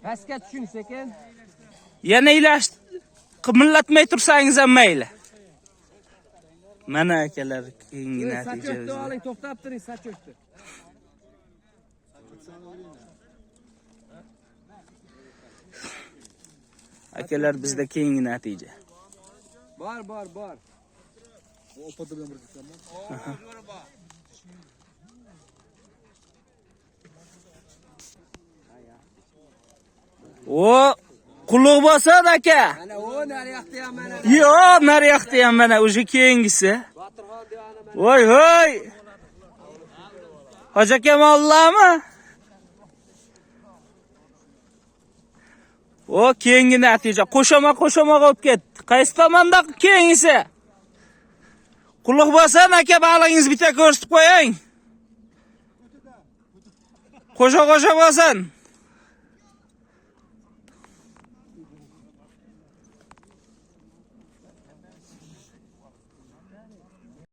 Pastga tushing sekin. Yana ilash qimillatmay tursangiz ham mayli. Mana akalar keyingi natija. Sachoqni oling, to'xtab turing sachoqni. Akalar bizda keyingi natija. Bor. O qulluq bo'lsin aka. Mana o naryoqda ham mana. Yo'q, naryoqda ham mana o'sha keyingisi. Batirxon devani mana. Voy. Hoji Kamollarmi? O keyingi natija qo'shama olib ketdi. Qaysi tomonda keyingisi? Qulluq bo'lsin aka, bag'lingizni bitta ko'rsatib qo'ying. Qo'sha bo'lsin.